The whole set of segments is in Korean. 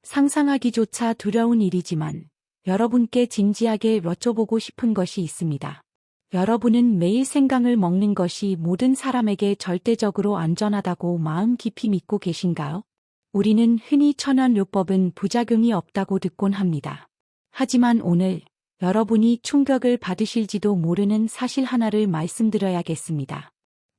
상상하기조차 두려운 일이지만 여러분께 진지하게 여쭤보고 싶은 것이 있습니다. 여러분은 매일 생강을 먹는 것이 모든 사람에게 절대적으로 안전하다고 마음 깊이 믿고 계신가요? 우리는 흔히 천연요법은 부작용이 없다고 듣곤 합니다. 하지만 오늘 여러분이 충격을 받으실지도 모르는 사실 하나를 말씀드려야겠습니다.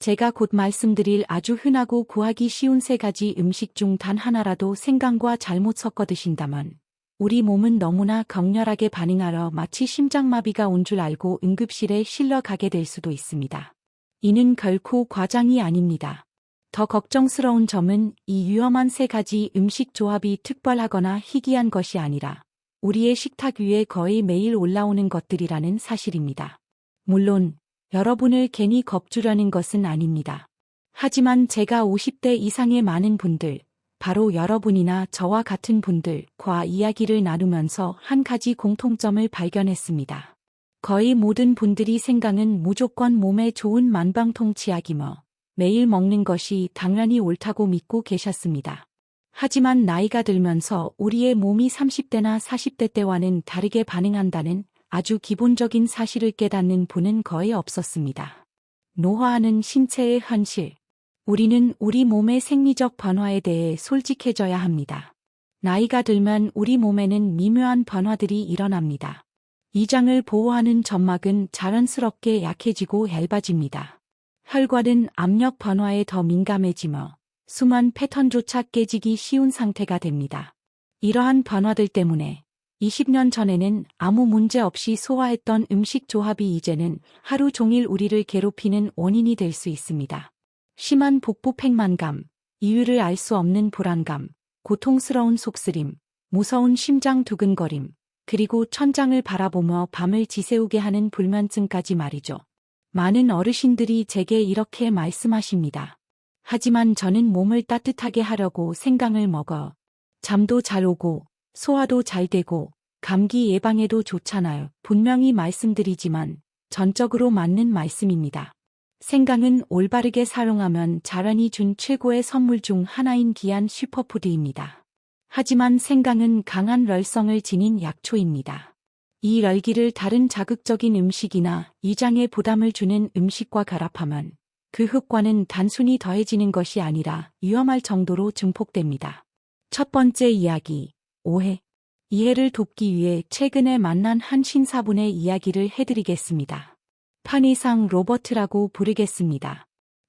제가 곧 말씀드릴 아주 흔하고 구하기 쉬운 3가지 음식 중 단 하나라도 생강과 잘못 섞어 드신다면 우리 몸은 너무나 격렬하게 반응하여 마치 심장마비가 온 줄 알고 응급실에 실려 가게 될 수도 있습니다. 이는 결코 과장이 아닙니다. 더 걱정스러운 점은 이 위험한 3가지 음식 조합이 특별하거나 희귀한 것이 아니라 우리의 식탁 위에 거의 매일 올라오는 것들이라는 사실입니다. 물론 여러분을 괜히 겁주려는 것은 아닙니다. 하지만 제가 50대 이상의 많은 분들, 바로 여러분이나 저와 같은 분들과 이야기를 나누면서 한 가지 공통점을 발견했습니다. 거의 모든 분들이 생강은 무조건 몸에 좋은 만병통치약이며 매일 먹는 것이 당연히 옳다고 믿고 계셨습니다. 하지만 나이가 들면서 우리의 몸이 30대나 40대 때와는 다르게 반응한다는 아주 기본적인 사실을 깨닫는 분은 거의 없었습니다. 노화하는 신체의 현실. 우리는 우리 몸의 생리적 변화에 대해 솔직해져야 합니다. 나이가 들면 우리 몸에는 미묘한 변화들이 일어납니다. 이장을 보호하는 점막은 자연스럽게 약해지고 얇아집니다. 혈관은 압력 변화에 더 민감해지며 수만 패턴조차 깨지기 쉬운 상태가 됩니다. 이러한 변화들 때문에 20년 전에는 아무 문제 없이 소화했던 음식 조합이 이제는 하루 종일 우리를 괴롭히는 원인이 될 수 있습니다. 심한 복부 팽만감, 이유를 알 수 없는 불안감, 고통스러운 속쓰림, 무서운 심장 두근거림, 그리고 천장을 바라보며 밤을 지새우게 하는 불면증까지 말이죠. 많은 어르신들이 제게 이렇게 말씀하십니다. 하지만 저는 몸을 따뜻하게 하려고 생강을 먹어. 잠도 잘 오고, 소화도 잘 되고, 감기 예방에도 좋잖아요. 분명히 말씀드리지만 전적으로 맞는 말씀입니다. 생강은 올바르게 사용하면 자연이 준 최고의 선물 중 하나인 귀한 슈퍼푸드입니다. 하지만 생강은 강한 열성을 지닌 약초입니다. 이 열기를 다른 자극적인 음식이나 위장에 부담을 주는 음식과 결합하면 그 효과는 단순히 더해지는 것이 아니라 위험할 정도로 증폭됩니다. 첫 번째 이야기, 오해. 이해를 돕기 위해 최근에 만난 한 신사분의 이야기를 해드리겠습니다. 판이상 로버트라고 부르겠습니다.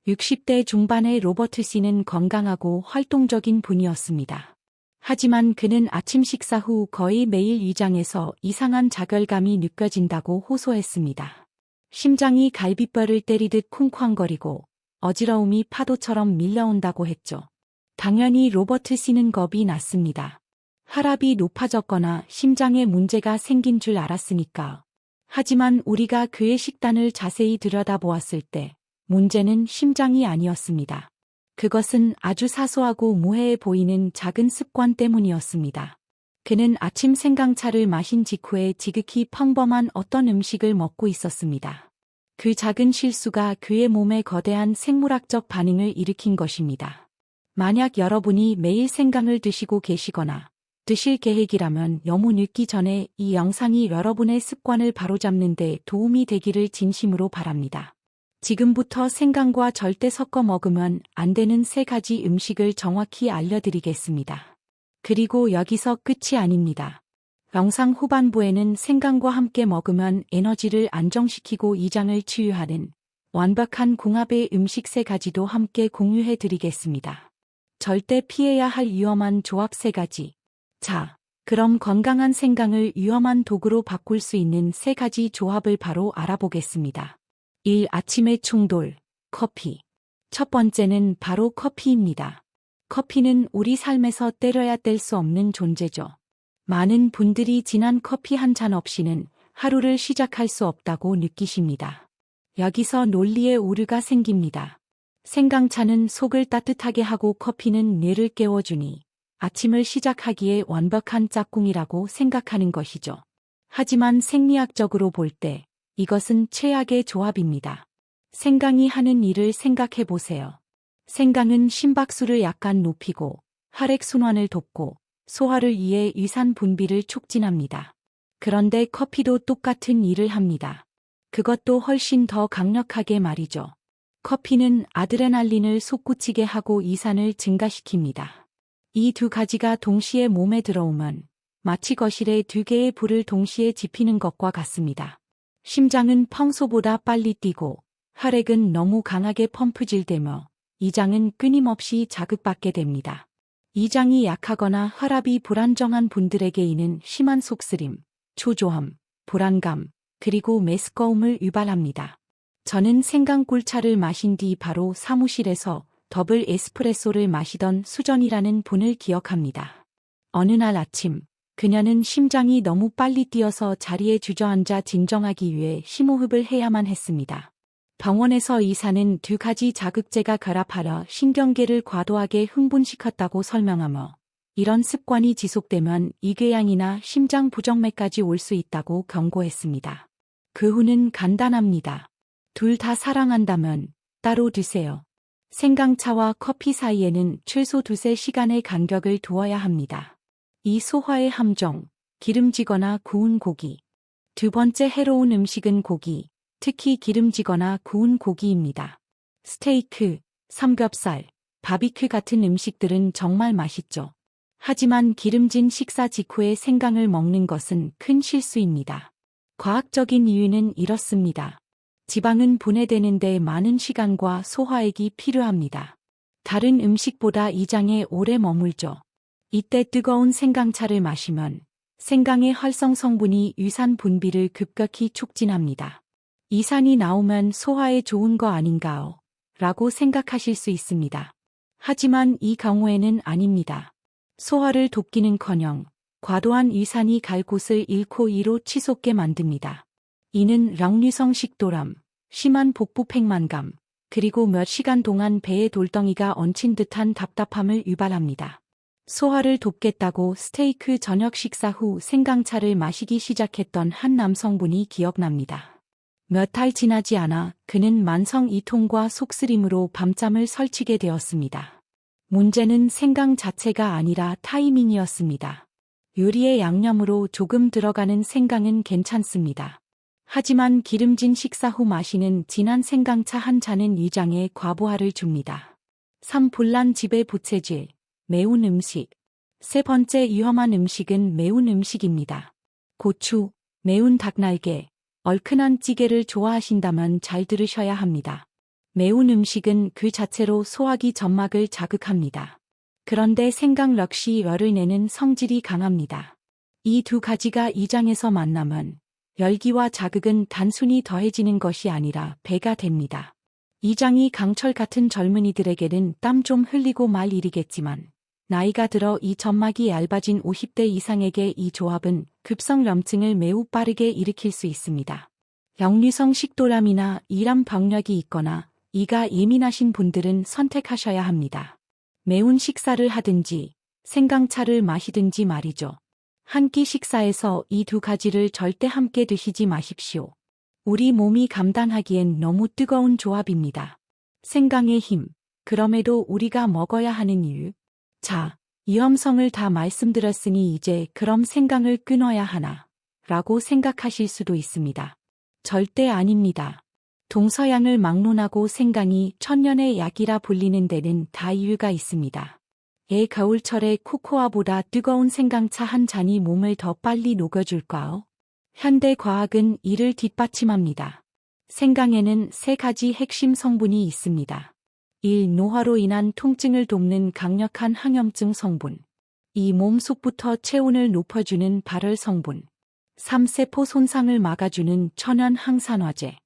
60대 중반의 로버트 씨는 건강하고 활동적인 분이었습니다. 하지만 그는 아침 식사 후 거의 매일 위장에서 이상한 자결감이 느껴진다고 호소했습니다. 심장이 갈비뼈를 때리듯 쿵쾅거리고 어지러움이 파도처럼 밀려온다고 했죠. 당연히 로버트 씨는 겁이 났습니다. 혈압이 높아졌거나 심장에 문제가 생긴 줄 알았으니까. 하지만 우리가 그의 식단을 자세히 들여다보았을 때 문제는 심장이 아니었습니다. 그것은 아주 사소하고 무해해 보이는 작은 습관 때문이었습니다. 그는 아침 생강차를 마신 직후에 지극히 평범한 어떤 음식을 먹고 있었습니다. 그 작은 실수가 그의 몸에 거대한 생물학적 반응을 일으킨 것입니다. 만약 여러분이 매일 생강을 드시고 계시거나 드실 계획이라면 너무 늦기 전에 이 영상이 여러분의 습관을 바로잡는 데 도움이 되기를 진심으로 바랍니다. 지금부터 생강과 절대 섞어 먹으면 안 되는 3가지 음식을 정확히 알려드리겠습니다. 그리고 여기서 끝이 아닙니다. 영상 후반부에는 생강과 함께 먹으면 에너지를 안정시키고 위장을 치유하는 완벽한 궁합의 음식 3가지도 함께 공유해 드리겠습니다. 절대 피해야 할 위험한 조합 3가지. 자, 그럼 건강한 생강을 위험한 도구로 바꿀 수 있는 3가지 조합을 바로 알아보겠습니다. 1. 아침의 충돌, 커피. 첫 번째는 바로 커피입니다. 커피는 우리 삶에서 때려야 뗄 수 없는 존재죠. 많은 분들이 진한 커피 한 잔 없이는 하루를 시작할 수 없다고 느끼십니다. 여기서 논리의 오류가 생깁니다. 생강차는 속을 따뜻하게 하고 커피는 뇌를 깨워주니 아침을 시작하기에 완벽한 짝꿍이라고 생각하는 것이죠. 하지만 생리학적으로 볼 때 이것은 최악의 조합입니다. 생강이 하는 일을 생각해 보세요. 생강은 심박수를 약간 높이고 혈액순환을 돕고 소화를 위해 위산 분비를 촉진합니다. 그런데 커피도 똑같은 일을 합니다. 그것도 훨씬 더 강력하게 말이죠. 커피는 아드레날린을 솟구치게 하고 위산을 증가시킵니다. 이 두 가지가 동시에 몸에 들어오면 마치 거실에 두 개의 불을 동시에 지피는 것과 같습니다. 심장은 평소보다 빨리 뛰고 혈액은 너무 강하게 펌프질되며 이장은 끊임없이 자극받게 됩니다. 이장이 약하거나 혈압이 불안정한 분들에게 이는 심한 속쓰림, 초조함, 불안감, 그리고 메스꺼움을 유발합니다. 저는 생강꿀차를 마신 뒤 바로 사무실에서 더블 에스프레소를 마시던 수전이라는 분을 기억합니다. 어느 날 아침, 그녀는 심장이 너무 빨리 뛰어서 자리에 주저앉아 진정하기 위해 심호흡을 해야만 했습니다. 병원에서 의사는 두 가지 자극제가 결합하여 신경계를 과도하게 흥분시켰다고 설명하며 이런 습관이 지속되면 이궤양이나 심장 부정맥까지 올 수 있다고 경고했습니다. 그 후는 간단합니다. 둘 다 사랑한다면 따로 드세요. 생강차와 커피 사이에는 최소 2~3시간의 간격을 두어야 합니다. 이 소화의 함정, 기름지거나 구운 고기. 두 번째 해로운 음식은 고기, 특히 기름지거나 구운 고기입니다. 스테이크, 삼겹살, 바비큐 같은 음식들은 정말 맛있죠. 하지만 기름진 식사 직후에 생강을 먹는 것은 큰 실수입니다. 과학적인 이유는 이렇습니다. 지방은 분해되는데 많은 시간과 소화액이 필요합니다. 다른 음식보다 이장에 오래 머물죠. 이때 뜨거운 생강차를 마시면 생강의 활성 성분이 위산 분비를 급격히 촉진합니다. 이산이 나오면 소화에 좋은 거 아닌가요? 라고 생각하실 수 있습니다. 하지만 이 경우에는 아닙니다. 소화를 돕기는커녕 과도한 위산이 갈 곳을 잃고 이로 치솟게 만듭니다. 이는 령류성 식도람, 심한 복부 팽만감, 그리고 몇 시간 동안 배에 돌덩이가 얹힌 듯한 답답함을 유발합니다. 소화를 돕겠다고 스테이크 저녁 식사 후 생강차를 마시기 시작했던 한 남성분이 기억납니다. 몇 달 지나지 않아 그는 만성 이통과 속쓰림으로 밤잠을 설치게 되었습니다. 문제는 생강 자체가 아니라 타이밍이었습니다. 요리에 양념으로 조금 들어가는 생강은 괜찮습니다. 하지만 기름진 식사 후 마시는 진한 생강차 한 잔은 위장에 과부하를 줍니다. 3. 불난 집의 부채질, 매운 음식. 세 번째 위험한 음식은 매운 음식입니다. 고추, 매운 닭날개, 얼큰한 찌개를 좋아하신다면 잘 들으셔야 합니다. 매운 음식은 그 자체로 소화기 점막을 자극합니다. 그런데 생강 역시 열을 내는 성질이 강합니다. 이 두 가지가 이장에서 만나면 열기와 자극은 단순히 더해지는 것이 아니라 배가 됩니다. 이장이 강철 같은 젊은이들에게는 땀 좀 흘리고 말 일이겠지만 나이가 들어 이 점막이 얇아진 50대 이상에게 이 조합은 급성염증을 매우 빠르게 일으킬 수 있습니다. 역류성 식도람이나 이람 병력이 있거나 이가 예민하신 분들은 선택하셔야 합니다. 매운 식사를 하든지 생강차를 마시든지 말이죠. 한 끼 식사에서 이 두 가지를 절대 함께 드시지 마십시오. 우리 몸이 감당하기엔 너무 뜨거운 조합입니다. 생강의 힘, 그럼에도 우리가 먹어야 하는 이유. 자, 위험성을 다 말씀드렸으니 이제 그럼 생강을 끊어야 하나? 라고 생각하실 수도 있습니다. 절대 아닙니다. 동서양을 막론하고 생강이 천년의 약이라 불리는 데는 다 이유가 있습니다. 겨울철에 코코아보다 뜨거운 생강차 한 잔이 몸을 더 빨리 녹여줄까요? 현대 과학은 이를 뒷받침합니다. 생강에는 3가지 핵심 성분이 있습니다. 1. 노화로 인한 통증을 돕는 강력한 항염증 성분. 2. 몸 속부터 체온을 높여주는 발열 성분. 3. 세포 손상을 막아주는 천연 항산화제.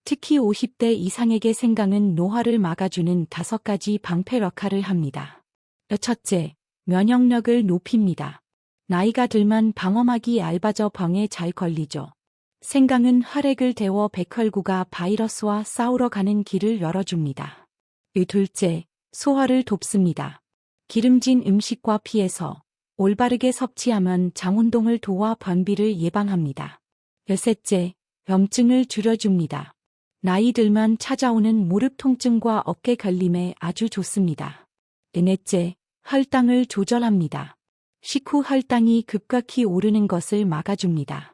특히 50대 이상에게 생강은 노화를 막아주는 5가지 방패 역할을 합니다. 첫째, 면역력을 높입니다. 나이가 들면 방어막이 얇아져 병에 잘 걸리죠. 생강은 혈액을 데워 백혈구가 바이러스와 싸우러 가는 길을 열어줍니다. 둘째, 소화를 돕습니다. 기름진 음식과 피해서 올바르게 섭취하면 장운동을 도와 변비를 예방합니다. 셋째, 염증을 줄여줍니다. 나이 들면 찾아오는 무릎 통증과 어깨 결림에 아주 좋습니다. 넷째, 혈당을 조절합니다. 식후 혈당이 급격히 오르는 것을 막아줍니다.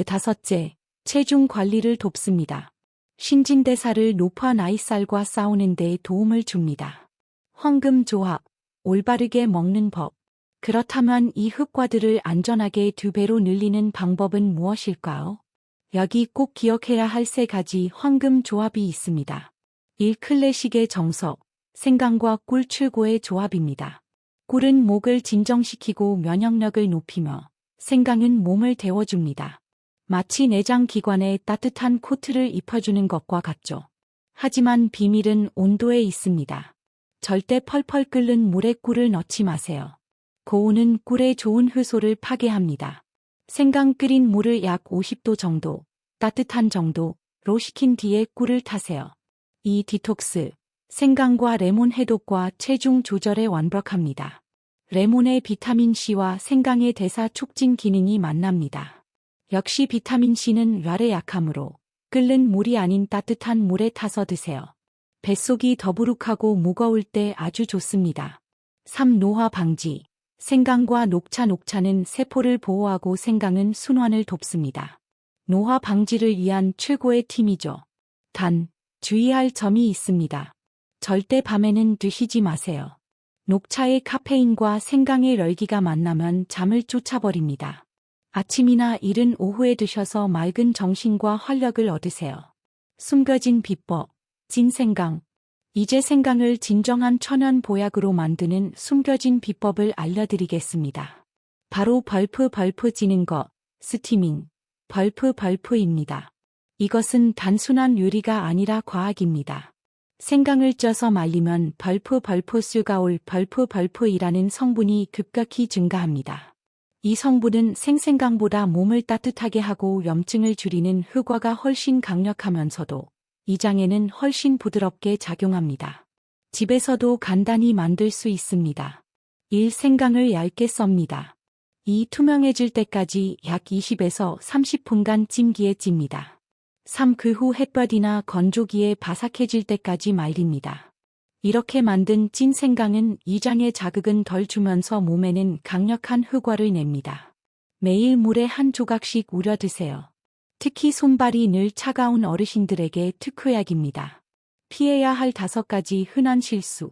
다섯째, 체중 관리를 돕습니다. 신진대사를 높아 나이살과 싸우는 데 도움을 줍니다. 황금 조합, 올바르게 먹는 법. 그렇다면 이 흑과들을 안전하게 2배로 늘리는 방법은 무엇일까요? 여기 꼭 기억해야 할 3가지 황금 조합이 있습니다. 1. 클래식의 정석, 생강과 꿀 최고의 조합입니다. 꿀은 목을 진정시키고 면역력을 높이며 생강은 몸을 데워줍니다. 마치 내장 기관에 따뜻한 코트를 입혀주는 것과 같죠. 하지만 비밀은 온도에 있습니다. 절대 펄펄 끓는 물에 꿀을 넣지 마세요. 고온은 꿀의 좋은 효소를 파괴합니다. 생강 끓인 물을 약 50도 정도, 따뜻한 정도로 식힌 뒤에 꿀을 타세요. 이 디톡스, 생강과 레몬 해독과 체중 조절에 완벽합니다. 레몬의 비타민C와 생강의 대사 촉진 기능이 만납니다. 역시 비타민C는 뇌에 약하므로 끓는 물이 아닌 따뜻한 물에 타서 드세요. 뱃속이 더부룩하고 무거울 때 아주 좋습니다. 3. 노화 방지. 생강과 녹차는 세포를 보호하고 생강은 순환을 돕습니다. 노화 방지를 위한 최고의 팁이죠. 단, 주의할 점이 있습니다. 절대 밤에는 드시지 마세요. 녹차의 카페인과 생강의 열기가 만나면 잠을 쫓아버립니다. 아침이나 이른 오후에 드셔서 맑은 정신과 활력을 얻으세요. 숨겨진 비법, 진생강. 이제 생강을 진정한 천연 보약으로 만드는 숨겨진 비법을 알려드리겠습니다. 바로 벌프 지는 것, 스티밍, 벌프입니다. 이것은 단순한 요리가 아니라 과학입니다. 생강을 쪄서 말리면 벌프술가올 벌프이라는 성분이 급격히 증가합니다. 이 성분은 생생강보다 몸을 따뜻하게 하고 염증을 줄이는 효과가 훨씬 강력하면서도 이장에는 훨씬 부드럽게 작용합니다. 집에서도 간단히 만들 수 있습니다. 1. 생강을 얇게 썹니다. 2. 투명해질 때까지 약 20에서 30분간 찜기에 찝니다. 3. 그 후 햇볕이나 건조기에 바삭해질 때까지 말립니다. 이렇게 만든 찐 생강은 이장에 자극은 덜 주면서 몸에는 강력한 효과를 냅니다. 매일 물에 한 조각씩 우려 드세요. 특히 손발이 늘 차가운 어르신들에게 특효약입니다. 피해야 할 5가지 흔한 실수.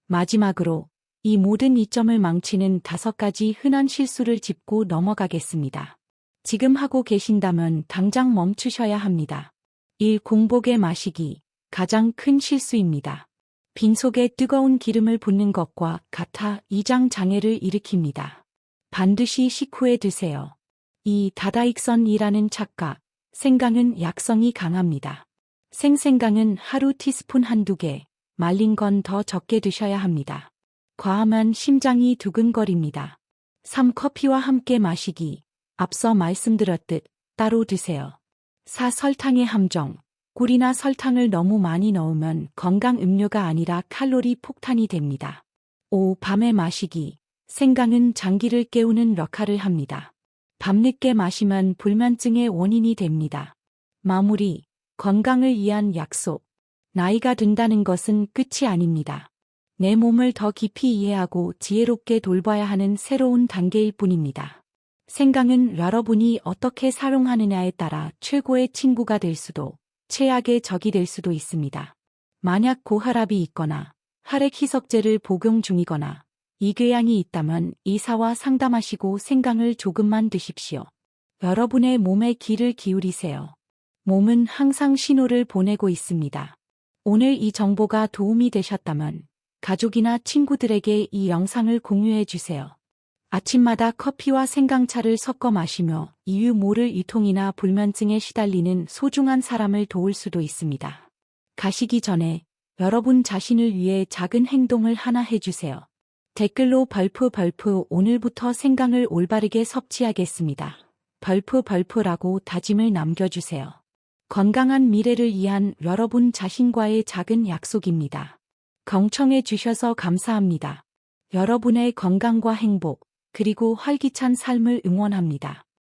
마지막으로 이 모든 이점을 망치는 5가지 흔한 실수를 짚고 넘어가겠습니다. 지금 하고 계신다면 당장 멈추셔야 합니다. 1. 공복에 마시기. 가장 큰 실수입니다. 빈속에 뜨거운 기름을 붓는 것과 같아 이장 장애를 일으킵니다. 반드시 식후에 드세요. 2. 다다익선이라는 착각. 생강은 약성이 강합니다. 생강은 하루 티스푼 1~2개, 말린 건 더 적게 드셔야 합니다. 과하면 심장이 두근거립니다. 3. 커피와 함께 마시기. 앞서 말씀드렸듯 따로 드세요. 4. 설탕의 함정. 꿀이나 설탕을 너무 많이 넣으면 건강 음료가 아니라 칼로리 폭탄이 됩니다. 5. 밤에 마시기. 생강은 장기를 깨우는 역할을 합니다. 밤늦게 마시면 불면증의 원인이 됩니다. 마무리. 건강을 위한 약속. 나이가 든다는 것은 끝이 아닙니다. 내 몸을 더 깊이 이해하고 지혜롭게 돌봐야 하는 새로운 단계일 뿐입니다. 생강은 여러분이 어떻게 사용하느냐에 따라 최고의 친구가 될 수도, 최악의 적이 될 수도 있습니다. 만약 고혈압이 있거나 혈액 희석제를 복용 중이거나 이궤양이 있다면 의사와 상담하시고 생강을 조금만 드십시오. 여러분의 몸에 귀를 기울이세요. 몸은 항상 신호를 보내고 있습니다. 오늘 이 정보가 도움이 되셨다면 가족이나 친구들에게 이 영상을 공유해 주세요. 아침마다 커피와 생강차를 섞어 마시며 이유 모를 유통이나 불면증에 시달리는 소중한 사람을 도울 수도 있습니다. 가시기 전에 여러분 자신을 위해 작은 행동을 하나 해주세요. 댓글로 벌프 오늘부터 생강을 올바르게 섭취하겠습니다. 벌프라고 다짐을 남겨주세요. 건강한 미래를 위한 여러분 자신과의 작은 약속입니다. 경청해 주셔서 감사합니다. 여러분의 건강과 행복, 그리고 활기찬 삶을 응원합니다.